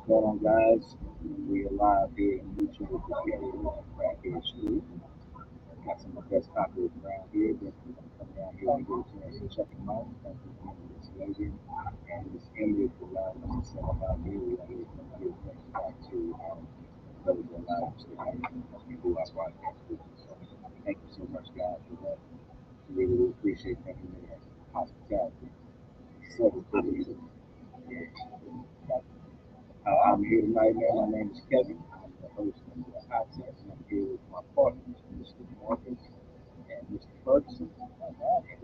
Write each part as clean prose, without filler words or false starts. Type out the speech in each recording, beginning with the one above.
going on, guys? We are live here in Mutual with the Gary Crackhead Street. Got some of the best tacos around here. Definitely come down here and get a chance to check them out. Thank you again to Miss Megan and Miss Emily for allowing us to set up out here. We are here to give thanks back to those that allow us to come and do our podcast with us. So thank you so much, guys, for that. We really appreciate that in their hospitality. So, I'm here tonight, man. My name is Kevin. I'm the host of the Hot Test, and I'm here with my partners, Mr. Marcus and Mr. Ferguson.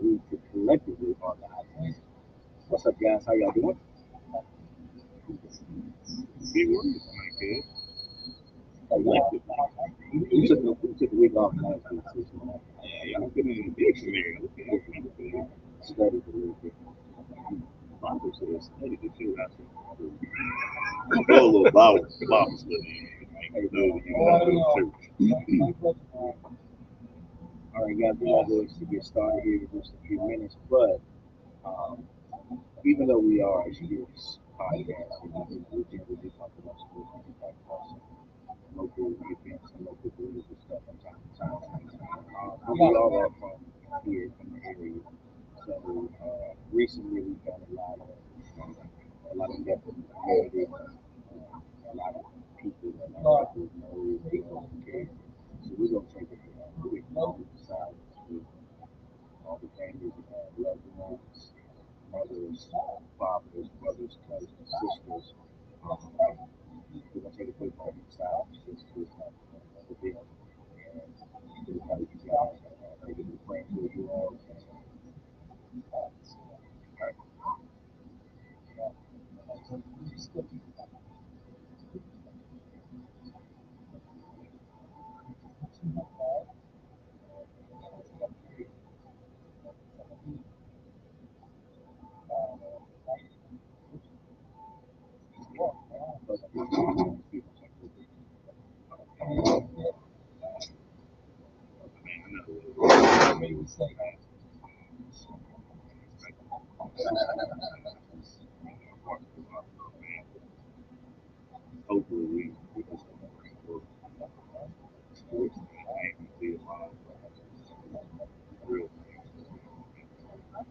And we collectively are the Hot Test. What's up, guys? How y'all doing? Be worried, my kid. Collectively. We took a week off last week, so Yeah, y'all been in the dictionary. Okay. studied a little bit. Bible says study the two after. I feel a little Bible study. I ain't know that you want to go to church. All right, guys, we're going to get started here in just a few minutes, but um, even though we are a sports podcast, we generally do talk about sports, and we talk about some local events and local political stuff from time to time. We all are from here, from the area. So recently we've done a lot of depth in the community, a lot of people that a lot of people know, people care. So we're going to take a quick moment of silence with all the families that have loved ones, mothers, fathers, brothers, cousins, sisters. We're going to take a quick moment of silence just to remember them and everybody you guys are going to be praying for you all. Right. Hopefully we just gonna bring forth sports and actually a lot of real things.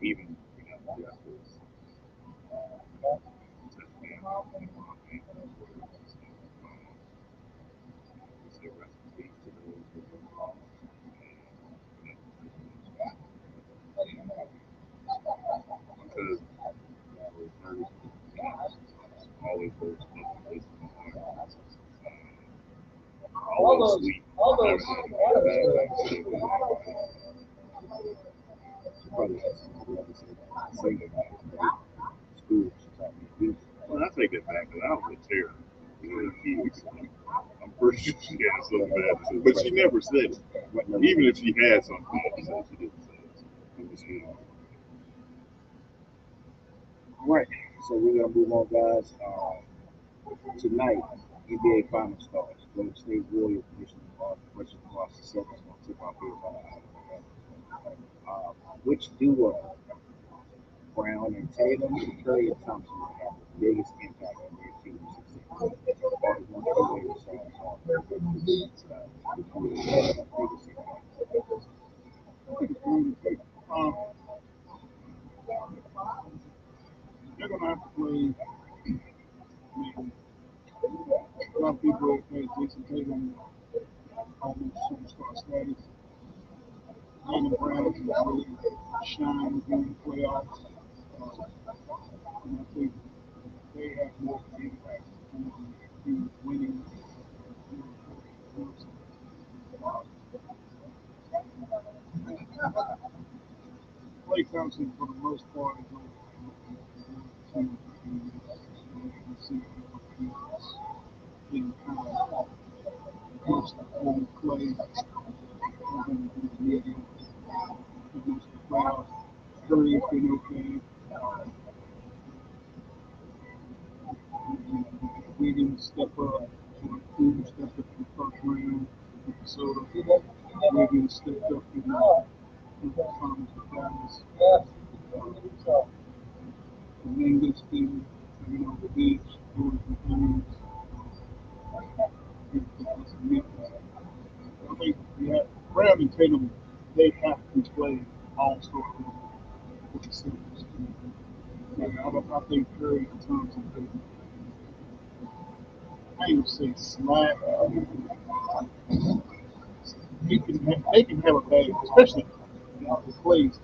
Even just this touchdown and my family we say rest in peace to those who were lost and because that was very always those special places in my heart. Always sweet. Never had a bad thing to say. Probably has somebody else to say about it. School, she taught me to do. Well, I take that back because I was a terror. I'm pretty sure she had something bad to say, but she never said it. Even if she had something bad to say, she didn't say it. I'm just moving on. All right, so we're gonna move on, guys. Tonight, NBA Finals starts. Golden State Warriors versus Boston Celtics gonna tip off here about an hour. Which duo, Brown and Tatum, Curry and Thompson, will have the biggest impact on their team's success? Or is one of the Warriors which will have the biggest impact? Um, they're gonna have to play. I mean, a lot of people have played Jason Tatum almost superstar status. Jalen Brown has really shined during the playoffs. And I think they have more of an impact on the winning. Clay Thompson, for the most part, is on the team. You can see he's kind of close to home Clay. He's medium against the playoffs. Curry's been okay. Wiggins step up. Kuzma stepped up in the first round with Minnesota. Wiggins stepped up in the finals with Dallas. Kuminga's been, the bench, doing some things. receivers. I think Curry and Thompson could, I ain't gonna say slap. They can have a bad, especially the plays.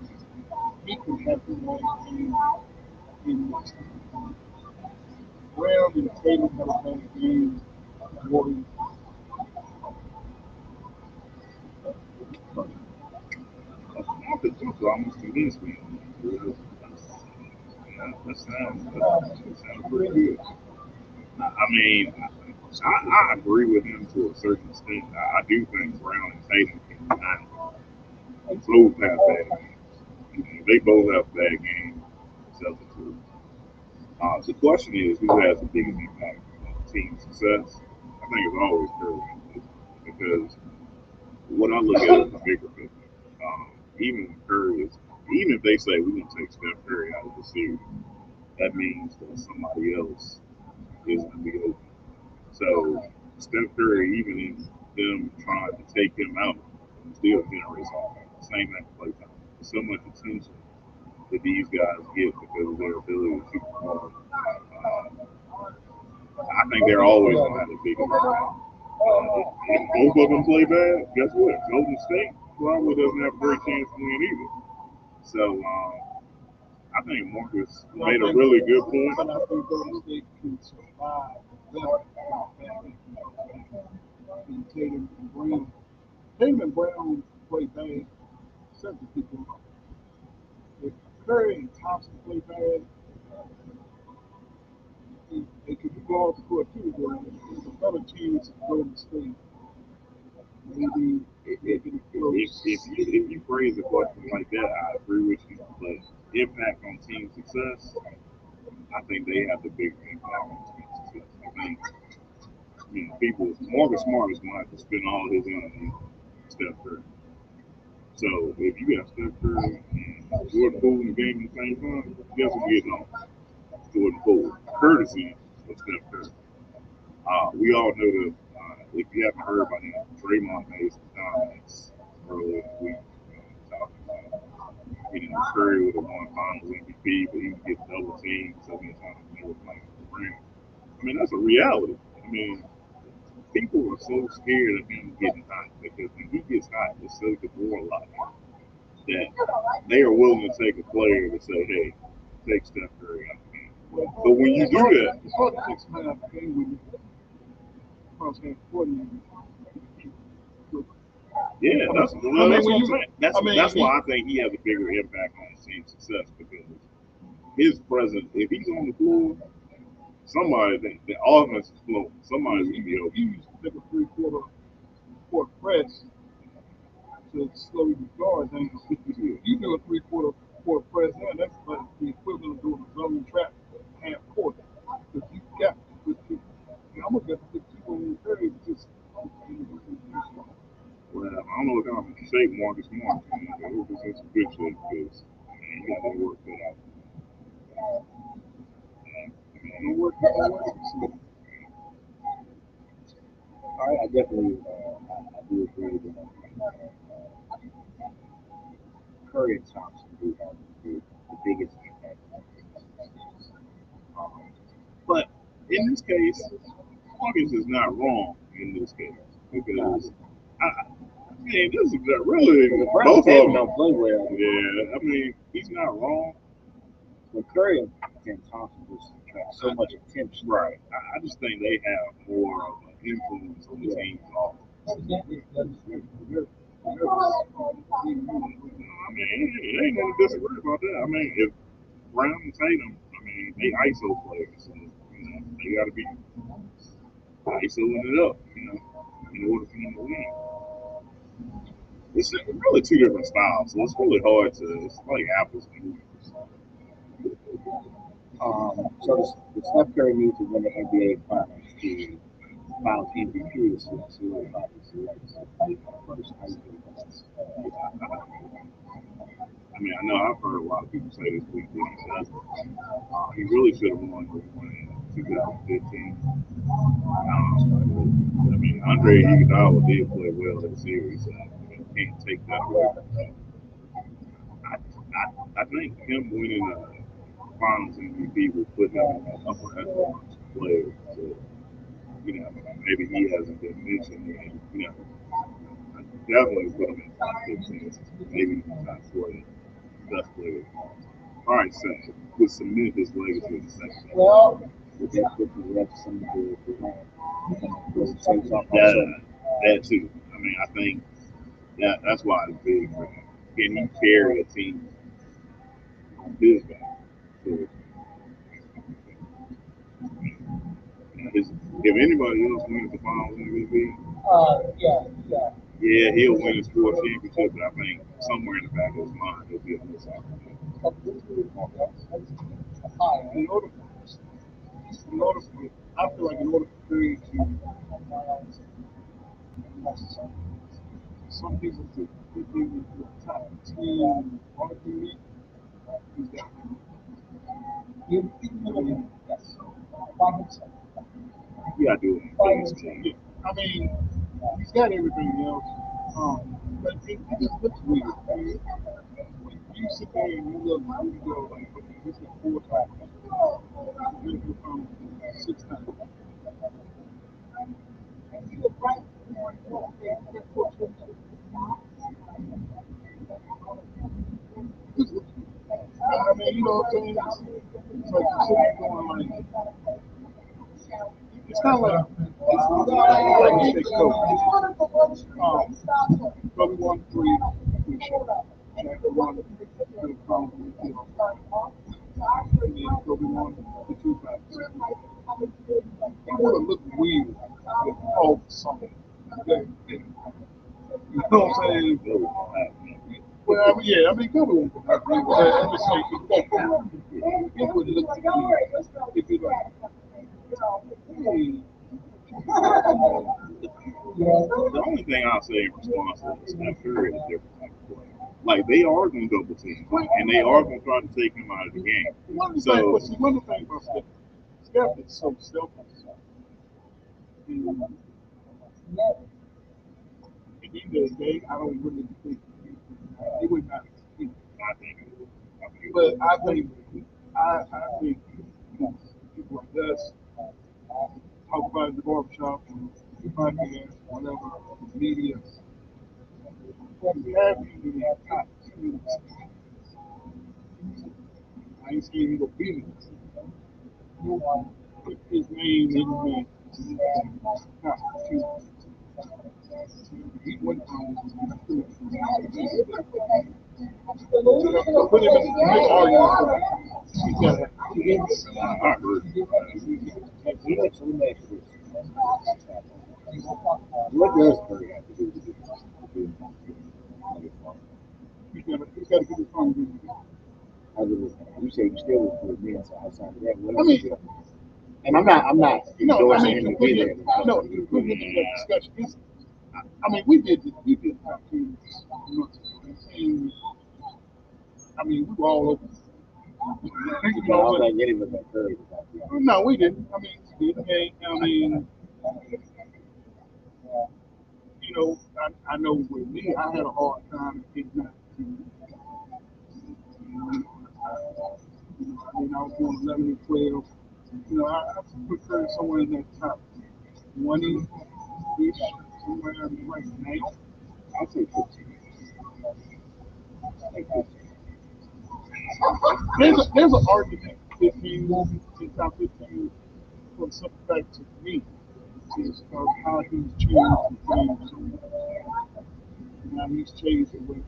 He can have a bad game in this. Brown and Tatum have a bad game. Warriors. Off the jump, almost convinced me. That sounds pretty good. I mean, I agree with him to a certain extent. I do think Brown and Tatum can both have bad games. They both have bad games. Substitute. The question is, who has the biggest impact on team success? I think it's always Curry because what I look at is the bigger picture. Even when Curry is, even if they say we're going to take Steph Curry out of the series, that means that somebody else is going to be open. So Steph Curry, even in them trying to take him out, still generates offense. Same thing play time. There's so much attention that these guys get because of their ability to shoot the ball. I think they're always going to have a big impact. If both of them play bad, guess what? Golden State probably doesn't have a great chance to win either. So I think Marcus made a really good point. But I think Golden State can survive better than Tatum and Brown. Tatum and Brown play bad. Certain people. If Curry and Thompson play bad, they could go off the court too. There's a better chance of Golden State. Maybe making it close. If you phrase a question like that, I agree with you. But impact on team success, I think they have the bigger impact on team success. I think people, Marcus Smart is going to have to spend all his energy on Steph Curry. So if you got Steph Curry and Jordan Poole in the game at the same time, guess who's getting on? Jordan Poole, courtesy of Steph Curry. We all know that if you haven't heard by now, Draymond made some comments earlier this week talking about, Curry would have won Finals MVP, but he would get double teamed so many times when they were playing for the ring. I mean, that's a reality. I mean, people are so scared of him getting hot because when he gets hot, it's so demoralizing that they are willing to take a player to say, hey, take Steph Curry out the game. But when you do that, it's hard to take some out of the game when you cross half court and yeah, that's I what mean, I'm when you, saying. That's why I think he has a bigger impact on his team success because his presence, if he's on the floor, somebody, the offense is flowing. Somebody's going to be open. you used to take a three-quarter press to slow your guard down. You do a three-quarter press now, that's like the equivalent of doing a zone trap half court. Because you got to put two. I'm going to get to put two on the third just Well, I don't know what kind of shape Marcus Smart is in, but it was in some good shape because he got that work cut out. no work. I definitely I do agree that Curry and Thompson do have the biggest impact on teams. But in this case, Marcus is not wrong in this case because I mean, this is really both of them don't play well. Yeah, I mean, he's not wrong. But Curry and Thompson just attract so much attention. Right. I just think they have more of an influence on the team's offense. I mean, it ain't nothing to disagree about that. I mean, if Brown and Tatum, I mean, they ISO players, so they got to be ISOing it up, in order for them to win. It's really two different styles, so it's really hard to. It's like apples and oranges. So the Steph Curry needs to win the NBA Finals to Finals MVP is solidified his legacy. First, how you feel about that? I mean, I know I've heard a lot of people say this week that he really should have won the one in 2015. I mean, Andre Iguodala did play well in the series. So, can't take that away from him. I think him winning Finals MVP will put him in that upper echelon player. So, maybe he hasn't been mentioned, and I definitely put him in top 15, maybe top 20 best players. All right, Sam, would cement his legacy in the second. With that quickly, we have some of the That too. I mean, I think that's why it's big for him. Can he carry a team on his back? So, if anybody else wins the Finals MVP, yeah, he'll win his fourth championship. But I think somewhere in the back of his mind, he'll be on this opportunity. In order, in order for, I feel like in order for Curry to, some people think that they were the top 10 argument is that Yeah, I do. yeah. I mean, he's got everything else, but it just looks weird. I mean, when you sit there and you look, you go like, okay, this is 4 times, this is 6 times. It just looks weird. I mean, you know what I'm saying? It's like you're sitting there going like, it's not like like you say, Kobe. Kobe won 3 with Shaq. Shaq won the Finals with and then Kobe won the 2 finals. It would have looked weird if all of a sudden you know what I'm saying? Well, I mean, yeah, I mean, Kobe won't go back. I'm just saying, it would look weird if it like, hey, The only thing I'll say in response to this, Steph Curry is a different type of player. Like they are going to double team him, and they are going to try to take him out of the game. So one of the things about Steph, Steph is so selfish. And at the end of the day, I don't really think it would not compete. I think, I think But I think people like us talk about it in the barbershop and the podcast, whatever, media, you have him in the top 2. I ain't saying he gonna beat it. Put his name in the top 2. He went from put him in the argument. He got I agree. Let me ask you this. What does Curry have to do to do he's got to get his phone in. other than you say you still would put me outside of that? What I else mean, is it? And I'm not no, I endorsing mean, him to put be him, there. no, put him in that discussion. I mean, we did top 10 months ago. And I mean, we were all over. You No, I know, was like, getting with that Curry without but, no, we didn't. I mean, we did. I mean, you know, I know with me, I had a hard time getting that. I mean, I was going 11 and 12. You know, I put Curry somewhere in that top 20-ish, somewhere right now. I'll say 15. Like 15. There's an argument 15 in top 15 for the simple fact to me is of how he's changed the game so much. Now he's changed the way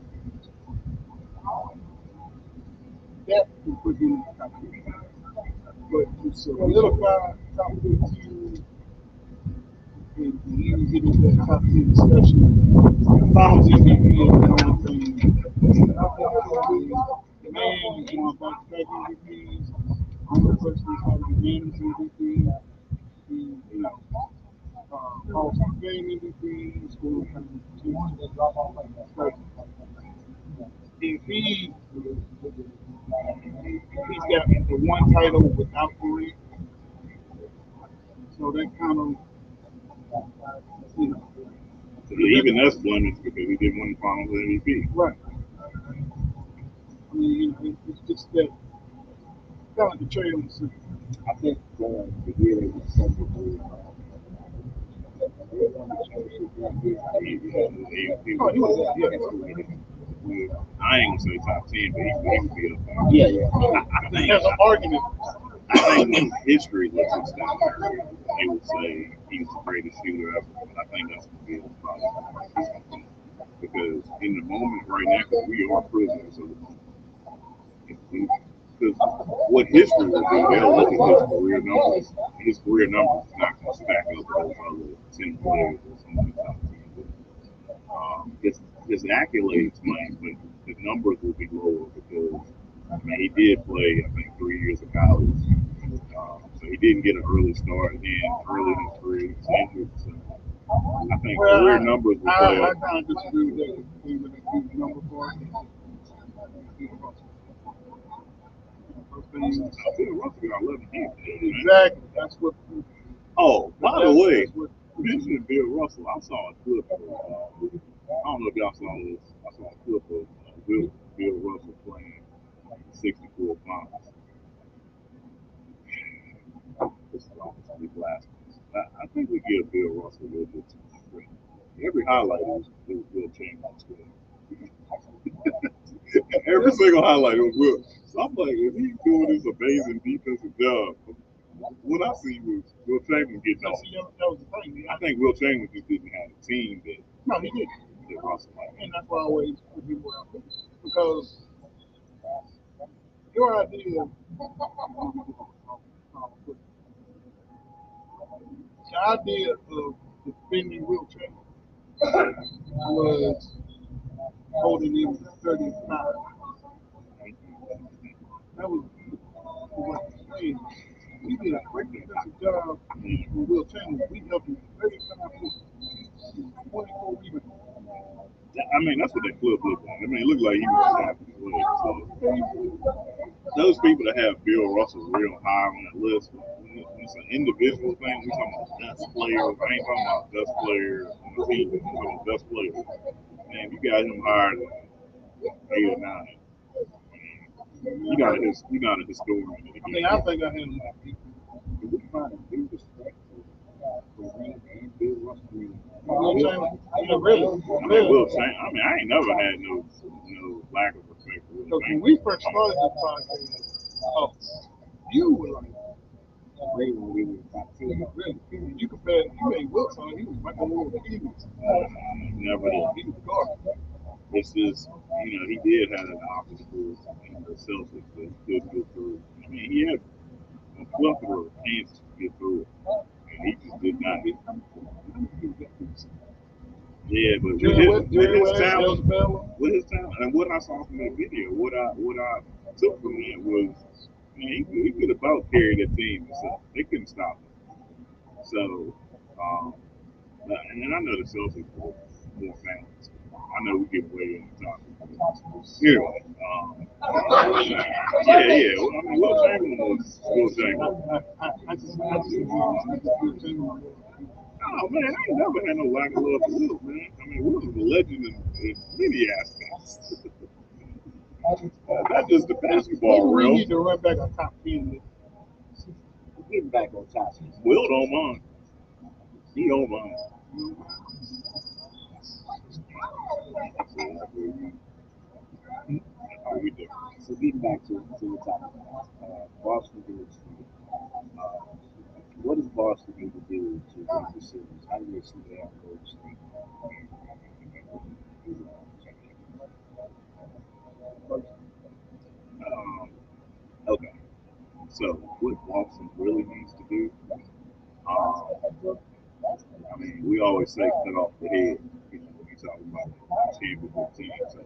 that can put him in the top 15. But to solidify top 15 and to even get into that top 10 discussion, Finals MVP is the only thing. The man is one back-to-back MVPs. Only person who's had a unanimous MVP. You know, All-Star Game MVP, scored kind of teams. But if he's got the one title without the ring, so that kind of, you know, So even that's blemish because he didn't win the Finals MVP. right. I mean, it's just that kind of like the trade on the city. I think the year they went Sunday was they won the championship that year. Oh, he was there. Yeah, Well, I ain't gonna say top 10, but he would be up there. Yeah, yeah. I think there's an argument. I think when history looks at Steph Curry, they would say he's the greatest shooter ever. But I think that's gonna be a problem because in the moment right now, because we are prisoners of the moment. Because what history will do, they'll look at his career numbers. His career numbers is not going to stack up with those other 10 players that's on the top 10. His accolades might, but the numbers will be lower because I mean, he did play, I think, 3 years of college. So he didn't get an early start. And then early in his career, he was injured. So I think Well, career numbers will play I up. kind of disagree with that. Even if he's number four, first thing, Bill Russell got 11 games. exactly. That's what. Oh, by the way, that's what. mentioning Bill Russell, I saw a clip of, I don't know if y'all saw this, I saw a clip of Bill Russell playing 64 pounds. This is obviously blasphemous. I think we give Bill Russell a little bit too much credit. Every highlight is Will Chamberlain's credit. Every single highlight was Will. So I'm like, if he's doing this amazing defensive job, what I see was Will Chamberlain getting off. See, that was the thing. I think Will Chamberlain just didn't have a team No, he didn't. that Russell had. And that's why I always put him where I put him. Because your idea of the idea of defending Will Chamberlain was holding him to 35. That was what I'm saying. We did a great defensive job with Will Chamberlain. We helped him 35 points, 24 rebounds. I mean, that's what that clip looked like. I mean, it looked like he was snapping his leg. So those people that have Bill Russell real high on that list, when it's an individual thing, we're talking about best players. I ain't talking about best players on the team. We're talking about best players. Man, you got him higher than 8 or 9. You got a historian. I mean, I think I had him like Do we find a due respect for Reed and Bill Russell? I mean, Will Chamberlain. Yeah, really. I mean, Will Chamberlain. I mean, I ain't never had no lack of respect for Will Because when Chamberlain. we first started this podcast, you were like, Ray when we were top 10. really, you compared, you made Wilson, he was like a little Eagles. Never did. He was garbage. It's just, he did have an obstacle in the Celtics that couldn't get through. I mean, he had a plethora of chances to get through it, and he just did not. Yeah, but with his talent, and what I saw from that video, what I took from that was, man, he could about carry that team himself. They couldn't stop him. So, and then I know the Celtics were more balanced. I know we get way on the topic. Anyway, yeah. Well, I mean, Will Chamberlain was Will Chamberlain. I just Will Chamberlain. Oh man, I ain't never had no lack of love for Will, man. I mean, Will's a legend in many aspects. Not just the basketball We realm. need to run back a top 10 list. Getting back on top. Will don't mind. He don't mind. All right. So getting back to the topic, Boston Bruins. What does Boston need to do to win the series? How do they see that Golden State? Um, okay. So what Boston really needs to do, I mean, we always say cut off the head, when we talk about a championship team. So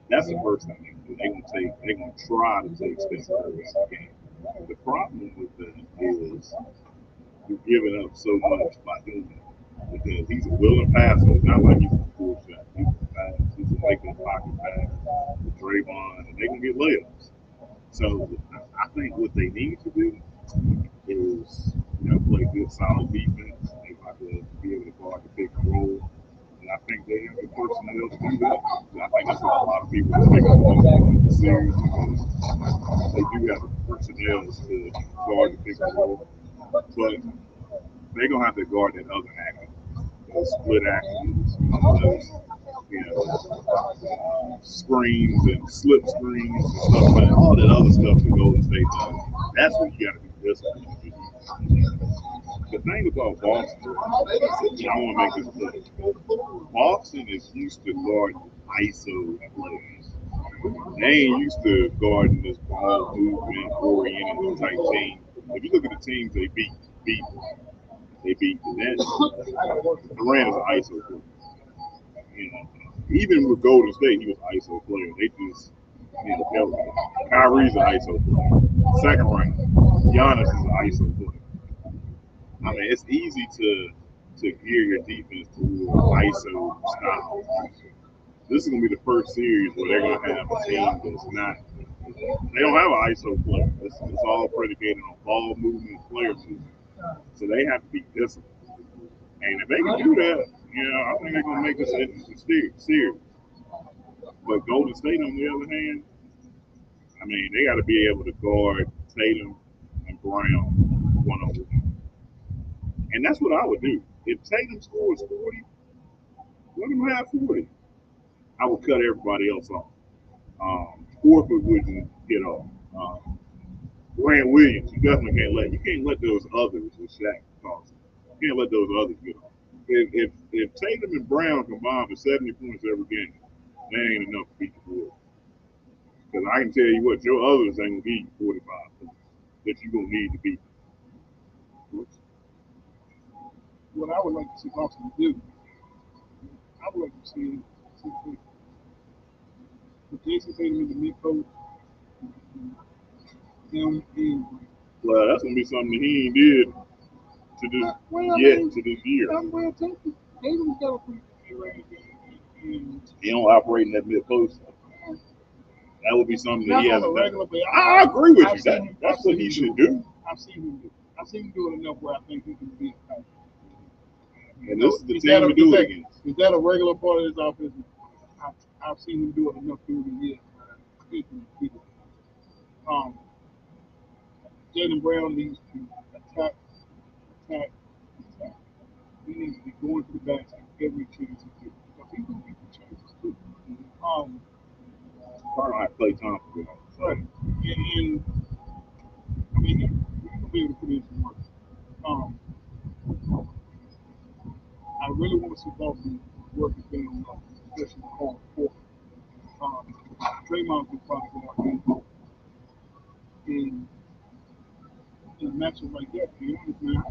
that's the first thing they do. They're gonna try to take Steph Curry out of the game. The problem with that is you're giving up so much by doing that. Because he's a willing passer. It's not like he's a full shot. He's a pass. He's a make a pocket pass with Draymond, and they can get layups. So I think what they need to do is, play good solid defense. They got to be able to guard the pick and roll. And I think they have the personnel to do that. And I think that's what a lot of people are taking away serious because they do have the personnel to guard the pick and roll. But they're gonna have to guard that other action, those split actions, those screens and slip screens and stuff like that. All that other stuff that Golden State does. That's what you got to be disciplined. The thing about Boston, I want to make this clear. Boston is used to guarding ISO players. They ain't used to guarding this ball movement, oriented type team. If you look at the teams they beat the Nets. Durant is an ISO player. You know, even with Golden State, he was an ISO player. They just, Kyrie's an ISO player. Second round, Giannis is an ISO player. I mean, it's easy to gear your defense to ISO style. This is gonna be the first series where they're gonna have a team that's not. They don't have an ISO player. It's all predicated on ball movement, player movement. So they have to be disciplined. And if they can do that, I think they're gonna make this an interesting series. But Golden State, on the other hand, I mean, they got to be able to guard Tatum and Brown one-on-one. And that's what I would do. If Tatum scores 40, let him have 40. I would cut everybody else off. Horford wouldn't get off. Grant Williams, you can't let those others with Shaq Thompson. You can't let those others get off. If Tatum and Brown combine for 70 points every game, that ain't enough to beat the Warriors. Because I can tell you what, your others ain't gonna give you 45 points that you're gonna need to beat. What I would like to see Boston do, I would like to see put Jason Tatum in the mid post, him and Well, that's gonna be something that he ain't did to this to this year. Tatum's got a pretty good range, and He don't operate in that mid post. That would be something that not he on a hasn't regular done. basis. I agree with I've you. seen him- That's I've what seen he him should do it. do. I've seen him do it. I've seen him do it enough where I think he can be a type. And this is the Is team that to a- do is it that- against. Is that a regular part of his offense? I've seen him do it enough through the years. He can beat it. Jaylen Brown needs to attack, attack, attack. He needs to be going to the basket every chance he gets. Because he's going to get the chances too. Um, Probably not play time for him. right. And I mean, he's going to be able to put in some work. Um, I really want to see Boston work his game on, especially on court. Draymond could probably go out there and in matchup like that, to be honest, man,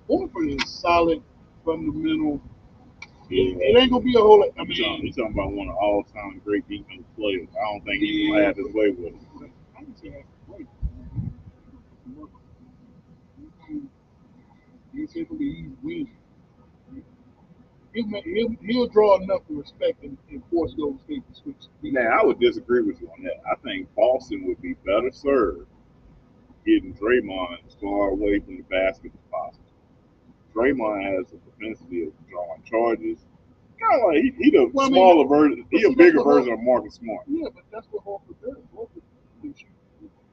Horford is solid, fundamental. It ain't gonna be a whole lot. I mean, He's talking about one of all-time great defensive players. I don't think he's gonna have his way with it. I can say that. Wait, you say it'll be easy win. He'll draw enough respect and force Golden State to switch. Now, I would disagree with you on that. I think Boston would be better served getting Draymond as far away from the basket as possible. Draymond has a propensity of drawing charges. Kind of like he the Well, I mean, smaller version. He a see, bigger that's what version of Marcus Smart. Yeah, but that's what Horford does. Horford can shoot.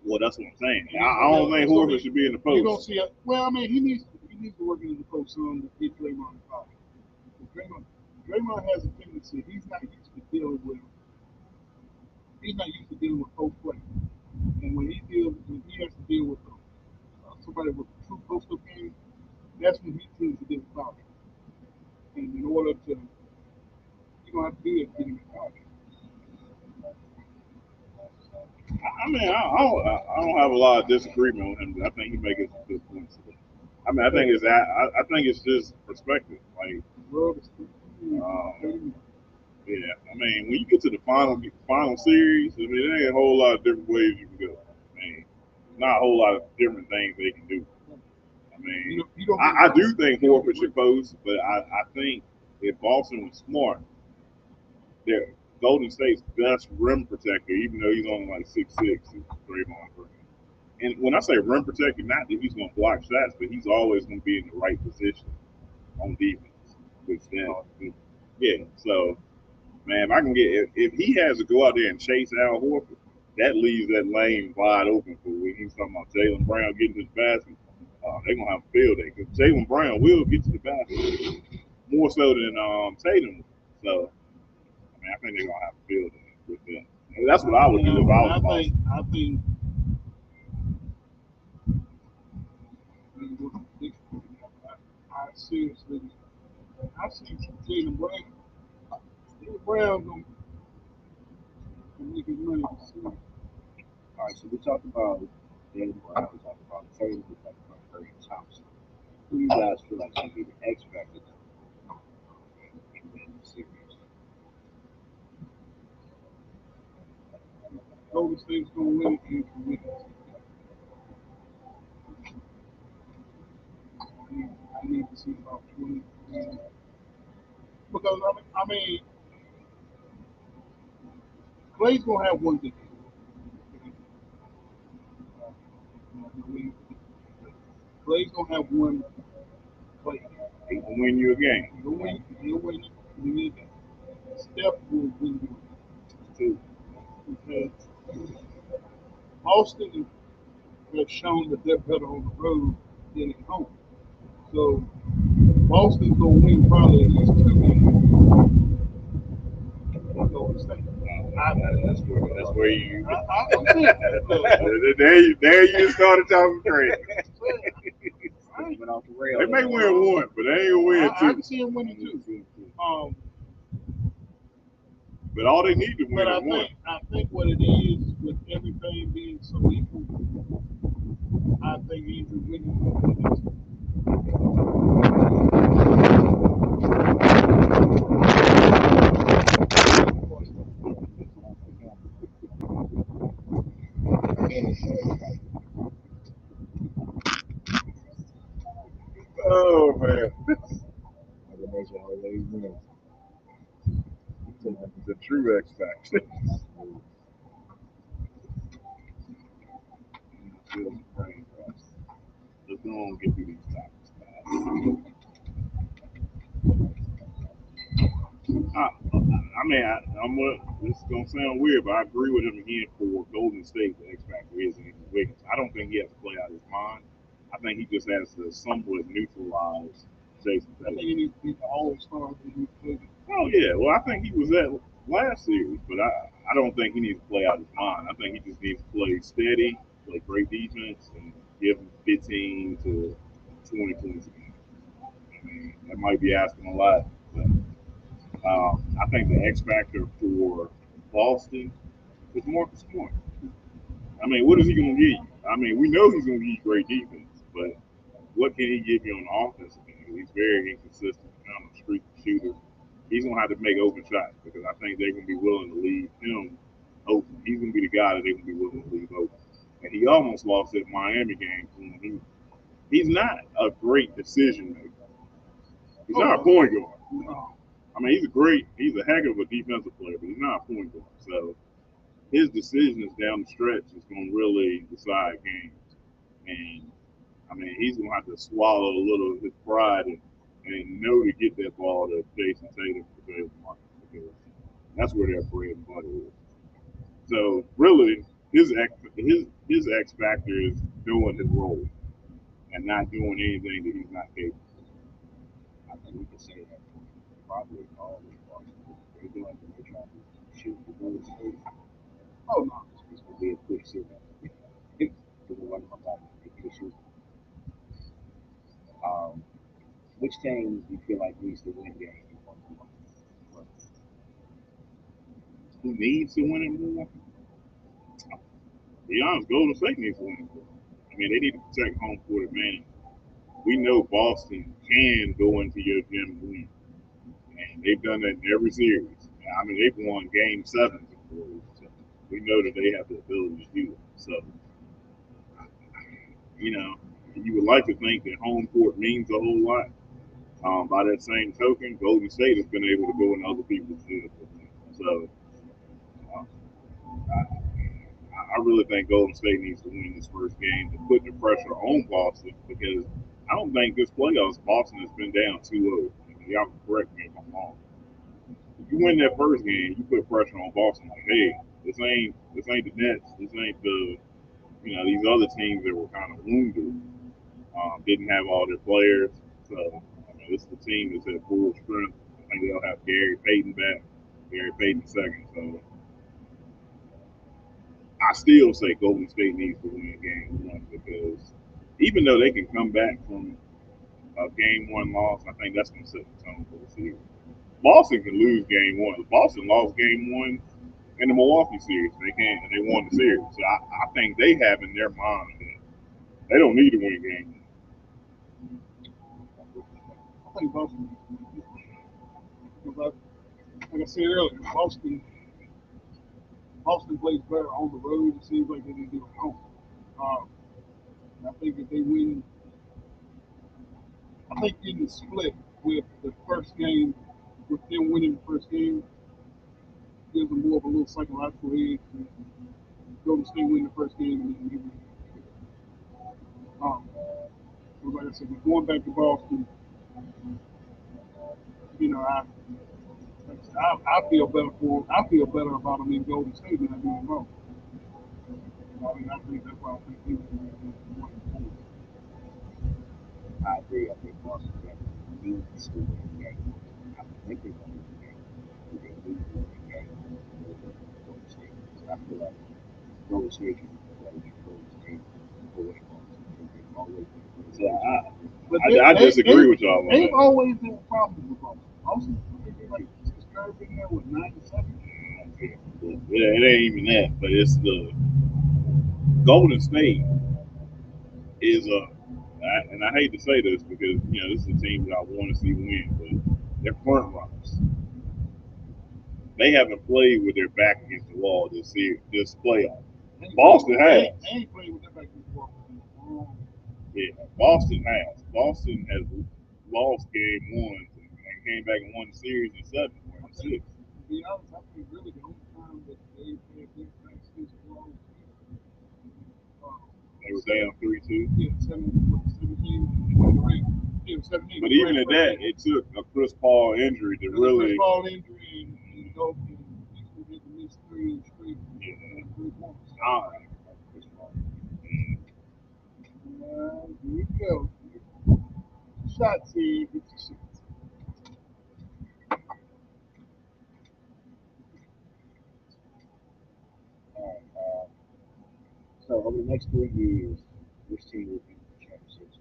Well, that's what I'm saying. I don't think Horford should be in the You don't post. see it. Well, I mean, he needs to work in the post some to get Draymond involved. Draymond has a tendency. He's not used to dealing with post play. And when he has to deal with somebody with a true post up game, that's when he tends to get involved. And in order to, you don't have to do that to get him involved. I mean, I don't have a lot of disagreement with him. I think he makes some good points. I mean, I think it's just perspective. Like, yeah. I mean, when you get to the final series, I mean, there ain't a whole lot of different ways you can go. I mean, not a whole lot of different things they can do. I mean, I do think Horford should post, but I think if Boston was smart, they're Golden State's best rim protector, even though he's only like 6'6", is Draymond Green. And when I say rim protector, not that he's going to block shots, but he's always going to be in the right position on defense. Which then, yeah. So, man, if I can get if he has to go out there and chase Al Horford, that leaves that lane wide open for when he's talking about Jaylen Brown getting to the basket. They're gonna have a field day because Jaylen Brown will get to the basket more so than Tatum. So, I mean, I think they're gonna have a field day with that. And that's what I would do if I was Boston. I think I seriously, I see Jalen Brown. Jalen Brown gonna make his money. All right, so we talked about Jalen Brown, we talked about Tatum, we talked about Curry Thompson. Who you guys feel like should be the X factor in the series? Golden State's gonna win it and win it. I need to see about 20. Because I mean, Clay's gonna have one good game. I mean, Clay's gonna have one play. He can win you a game. He'll win. You need that. Steph will win you Too. because Boston has shown that they're better on the road than at home. So Boston's gonna win probably at least 2 games. Golden State. That's where you. I'm saying, there you started talking crazy. Went off the rail. They may win one, but they ain't win I two. can see him winning two. But all they need to win But is one. I think what it is with everything being so equal, I think he's winning. Oh man, Mother Nature always wins. the true X factor. Let's go on and get through these topics. I mean, this is gonna sound weird, but I agree with him again for Golden State. The X factor is Andrew Wiggins. I don't think he has to play out his mind. I think he just has to somewhat neutralize Jason I think Tatum. he needs to be the all-star that he played. Oh yeah, well I think he was at last series, but I don't think he needs to play out his mind. I think he just needs to play steady, play great defense, and give him 15 to 20 points a game. I mean, that might be asking a lot, but I think the X factor for Boston is Marcus Smart. I mean, what is he going to give you? I mean, we know he's going to give you great defense, but what can he give you on the offensive end? He's very inconsistent, kind of streak shooter. He's going to have to make open shots because I think they're going to be willing to leave him open. He's going to be the guy that they're going to be willing to leave open. And he almost lost that Miami game. He's not a great decision maker. He's not a point guard. No. I mean, he's a heck of a defensive player, but he's not a point guard. So his decisions down the stretch is going to really decide games. And I mean, he's going to have to swallow a little of his pride and know to get that ball to Jason Tatum because that's where their bread and butter is. So really, his X factor is doing his role and not doing anything that he's not capable. I think we can say that probably all the Boston. They're doing it. They're trying to shoot the Golden State. Oh no. It's going to be a quick series. Because they're running my body. They can shoot. Um, which team do you feel like needs to win games? Who needs to win it more? To be honest, Golden State needs to win it more. I mean, they need to protect home court advantage. We know Boston can go into your gym and win. And they've done that in every series. I mean, they've won game 7 before. So we know that they have the ability to do it. So, you would like to think that home court means a whole lot. By that same token, Golden State has been able to go in other people's gyms. So, I really think Golden State needs to win this first game to put the pressure on Boston because I don't think this playoffs Boston has been down 2-0. Y'all can correct me if I'm wrong. If you win that first game, you put pressure on Boston. Like, hey, this ain't the Nets. This ain't the these other teams that were kind of wounded. Didn't have all their players. So this is the team that's at full strength. I think they'll have Gary Payton back. Gary Payton second. So I still say Golden State needs to win game one because even though they can come back from a game one loss, I think that's going to set the tone for the series. Boston can lose game one. Boston lost game one in the Milwaukee series. They can't, and they won the series. So I think they have in their mind that they don't need to win game I think Boston, because like I said earlier, Boston plays better on the road. It seems like they do at home. Um, I think if they win, I think in the split with the first game, with them winning the first game, gives them more of a little psychological edge to go to State win the first game and then win. So like I said, going back to Boston, you know, I feel better about them in Golden State than I do in Boston. I mean, I think that's why I think he was going to be one and four. I agree. I think Boston needs to win the game. I think they're going to win the game. But they need to win the game over Golden State. Because I feel like Golden State can play Golden State away Boston. They've always been a great one. Yeah, But I disagree with y'all on they've that. always been a problem with Boston. Boston, they like since Curry been there with 97. Yeah, it ain't even that, but it's the Golden State is and I hate to say this because this is a team that I want to see win, but they're front runners. They haven't played with their back against the wall this playoff. Boston has. They ain't played with their back against the wall. Yeah, Boston has. Boston has lost game one and came back and won the series in 7 or 6. To be honest, I think really the only time that they had their backs against the wall they were down 3-2. Yeah, 17. Yeah, 17. But even at that, it took a Chris Paul injury to really. Chris Paul injury and go and Houston had to miss 3 straight. Yeah. 3 points. Chris Paul. Here we go. Shots here, 56. So over the next 3 years, which team will be the championships?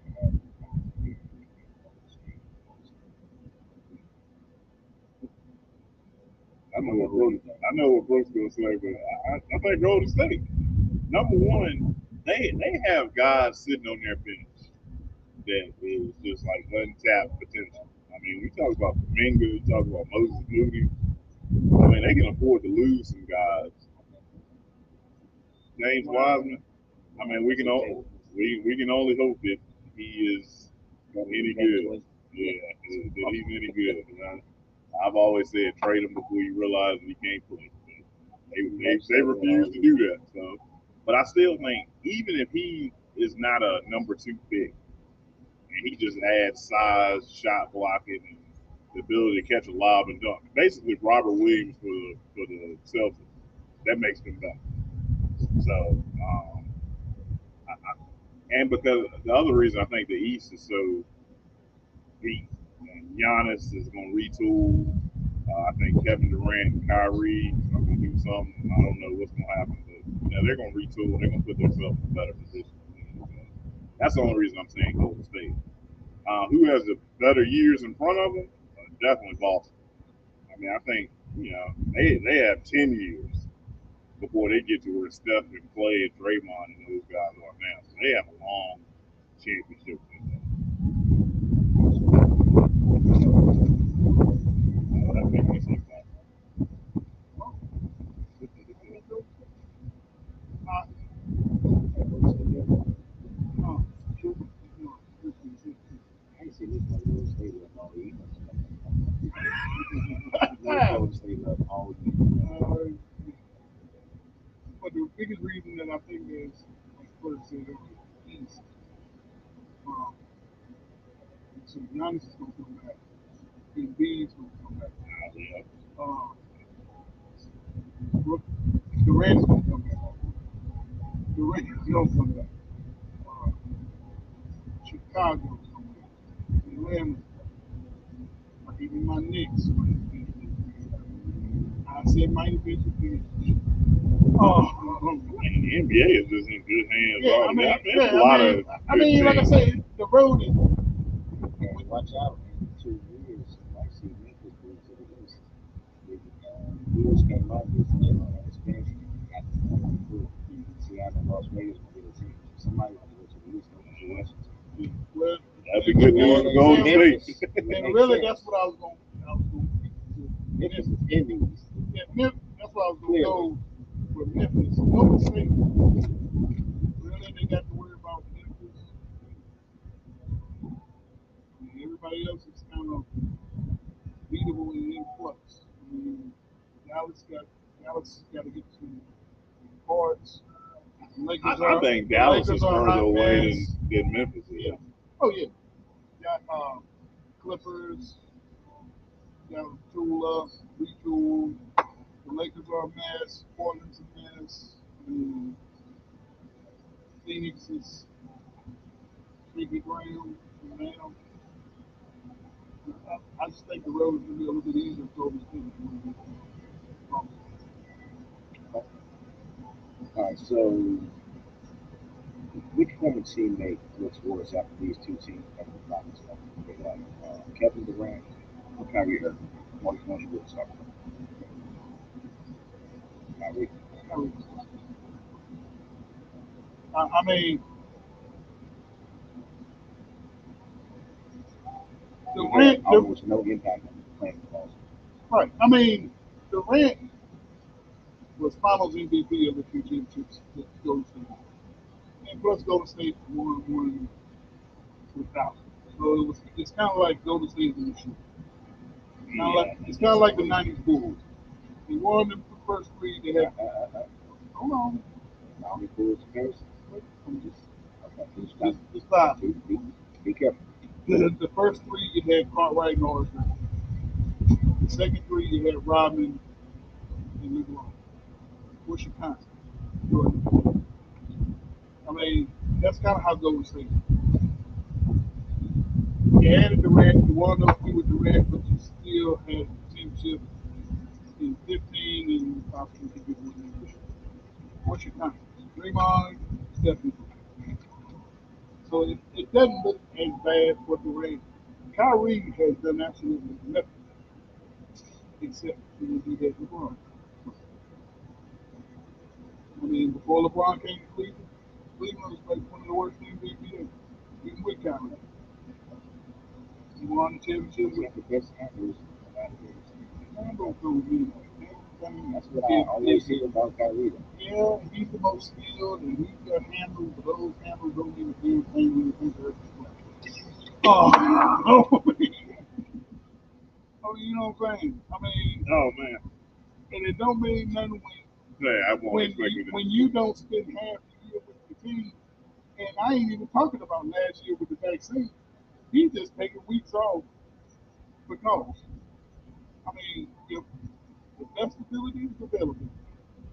I know what Brooks gonna say, but I think Golden State. Number one, they have guys sitting on their bench that is just like untapped potential. I mean, we talk about Kuminga, we talk about Moses Moody. I mean, they can afford to lose some guys. James Wiseman. I mean, we can only hope that he is any good. Yeah, that he's any good. I've always said trade him before you realize that he can't play. They refuse to do that. So, but I still think even if he is not a number 2 pick, and he just adds size, shot blocking, and the ability to catch a lob and dunk, basically Robert Williams for the Celtics, that makes them better. So, and because the other reason I think the East is so deep, Giannis is going to retool. I think Kevin Durant and Kyrie are going to do something. I don't know what's going to happen, but they're going to retool. They're going to put themselves in a better position. That's the only reason I'm saying Golden State. Who has the better years in front of them? Definitely Boston. I mean, I think they have 10 years before they get to where Steph and Clay and Draymond and those guys are now. So they have a long championship. That makes me think that. I ain't seen this much Golden State love all year. Golden State love all year. But the biggest reason that I think is, like Spurs said earlier, East. Um, so Giannis is going to come back. Embiid is going to come back. Yeah. Um, Brook- Durant is going to come back. Durant is going to come back. Uh, Chicago is coming back. Atlanta, like even my Knicks. I said Miami Beach would be. Oh, And the NBA is just in good hands yeah. I already. mean, There's yeah. a lot of Like I good said, the road is. And watch out, in 2 years, you might see Memphis move to the East. The Bulls came out with expansion after the pool. Seattle and Las Vegas will get a team. Somebody will go to the East, go to Washington. Well, That'd be good news for Golden State. and really, that's what I was going. I was going to. Memphis is in the East. Yeah, that's what I was going to go with Memphis. Golden State. Really, they got to worry about Memphis. And everybody else is kind of beatable and in flux. I mean, Dallas got to get some parts. I think Dallas is further away mess. than Memphis is. Yeah. Oh yeah. Got Clippers. Got Tula, retool. The Lakers are a mess. Portland's a mess. Phoenix is Biggie Graham. Now, I just think the road is going to be a little bit easier for those teams. All right, so which former teammate looks worse after these two teams come to the finals? Okay, like Kevin Durant or Kyrie Irving? One you will start with. Kyrie. I mean, Durant almost no impact on playing ball. Right. I mean, Durant was Finals MVP of the two championships that Golden State. And plus, Golden State won one without. So it's kind of like Golden State in the shoe. It's kind of like the '90s Bulls. They won the first three. They had. Hold on. Miami Bulls first. I'm just Okay, just stop. Be careful. The first three you had Cartwright and Norris. The second three you had Rodman and LeBron. What's your concept? I mean, that's kind of how Golden State. You added Durant, you won those two with Durant, but you still had the championship in 15 and possibly could get one this year. What's your conference? Draymond, Stephen. So it doesn't look as bad for Durant. Kyrie has done absolutely nothing except when he had LeBron. I mean, before LeBron came to Cleveland, Cleveland was like one of the worst teams in the NBA, even with Kyrie. He won the championship with the best handlers out of this. Rondo goes anyway. That's what I always hear about Kyrie. Yeah, he's the most skilled, and he's got handles, but those handles don't mean a damn thing when you think of it. Oh, oh, you know what I'm saying? I mean, Oh man. And it don't mean nothing Yeah, I won't expect when you don't spend half the year with the team. And I ain't even talking about last year with the vaccine. He's just taking weeks off because, I mean, if the best ability is available.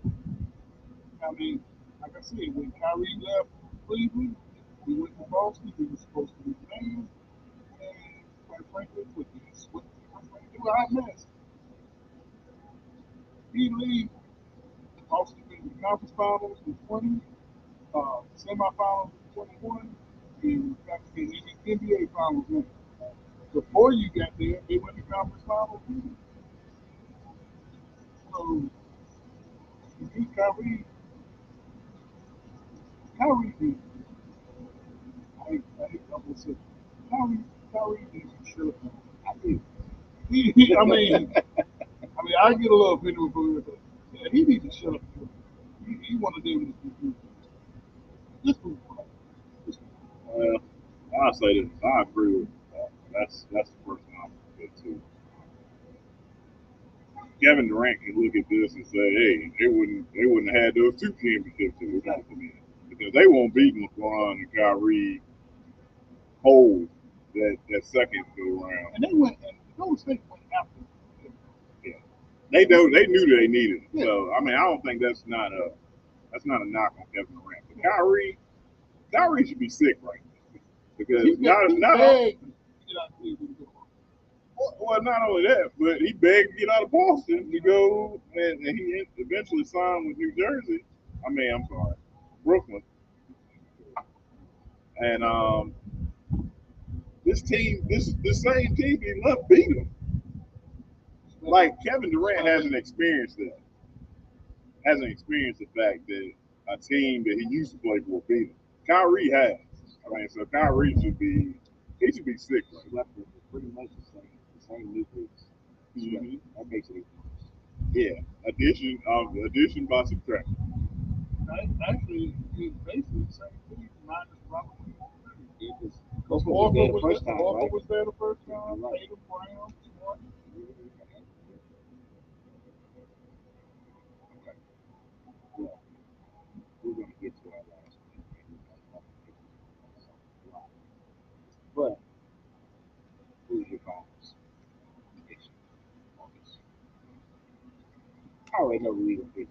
I mean, like I said, when Kyrie left Cleveland, he went to Boston. He was supposed to be playing, and quite frankly, with this, what do I mess? He leaves Boston in the conference finals in 20, semifinals in 21, and got to the NBA finals now. Before you got there, they went to conference finals too. So you beat Kyrie did. I will say, Kyrie needs to shut up. I do. I get a little bit of it, but yeah, he needs to shut up. He want to do this. Just move on. Well, I'll say this. I agree with that. That's the person I'm good to. Kevin Durant can look at this and say, hey, they wouldn't have had those two championships if it wasn't for me. Because they won't beat LeBron and Kyrie hold that second go around. And they went, and Golden State went after. Yeah. They knew they needed him. Yeah. So I mean I don't think that's not a knock on Kevin Durant. But Kyrie should be sick right now. Because He begged to get out Cleveland. well, not only that, but he begged to get out of Boston to go, and he eventually signed with New Jersey. I'm sorry, Brooklyn. And this same team he left beat him. Like Kevin Durant hasn't experienced that. Hasn't experienced the fact that a team that he used to play for beat him. Kyrie has. I mean, so Kyrie should be sick. Right? Left with pretty much the same nucleus. Mm-hmm. That makes it. Yeah, addition by subtraction. Actually, it's basically the same thing, minus Robert. It was Coach was there the first time, Walker right? was there the first time. Right. Tatum, Brown, Smart. Yeah. We're gonna get to our last one. But who's your finals? I already know who we gonna pick.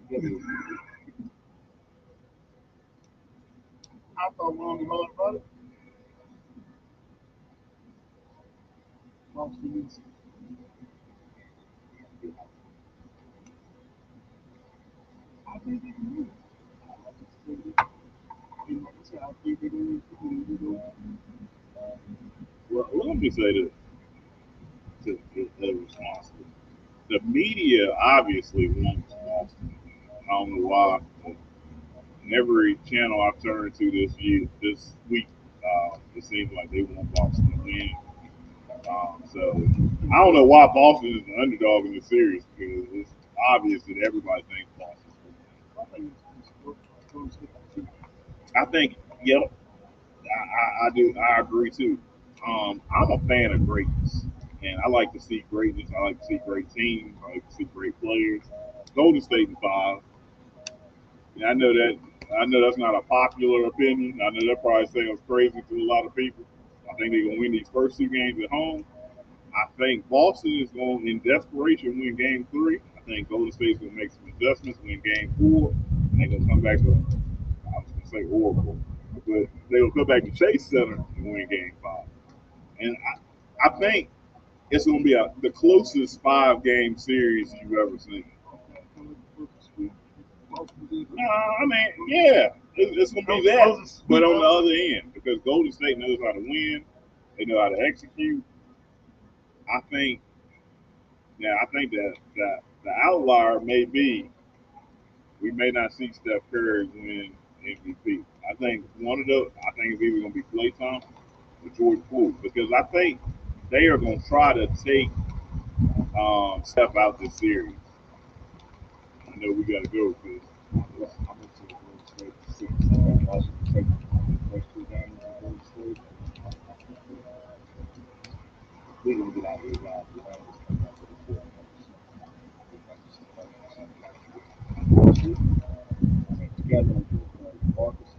I thought Ronnie Hall about it. Boston is. I think they can do it. You know, so I think they're going to do it. Well, let me say this to the responsible. The media obviously wants Boston. I don't know why. But in every channel I've turned to this week, it seems like they want Boston to win. So I don't know why Boston is the underdog in the series because it's obvious that everybody thinks Boston's going to win. I think, yep, I do. I agree too. I'm a fan of greatness, and I like to see greatness. I like to see great teams. I like to see great players. Golden State in five. And I know that. I know that's not a popular opinion. I know that probably sounds crazy to a lot of people. I think they're gonna win these first two games at home. I think Boston is going in desperation win game three. I think Golden State's gonna make some adjustments, win game four, and they're gonna come back to I was gonna say Oracle, but they'll come back to Chase Center and win game five. And I think it's going to be the closest 5 game series you've ever seen. I mean, yeah, it's going to be that, but on the other end, because Golden State knows how to win, they know how to execute. I think, I think that the outlier may be we may not see Steph Curry win MVP. I think I think it's either going to be Klay Thompson or Jordan Poole because I think they are going to try to take Steph out this series. I know we got to go because I'm going to Golden State 6. And also take the first two games of Golden State. We're going to get out of here, guys. We're going to come back to the four. Together, Marcus.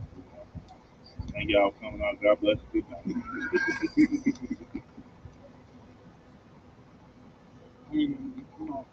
thank y'all for coming out. God bless you. Good night. I mean, you know,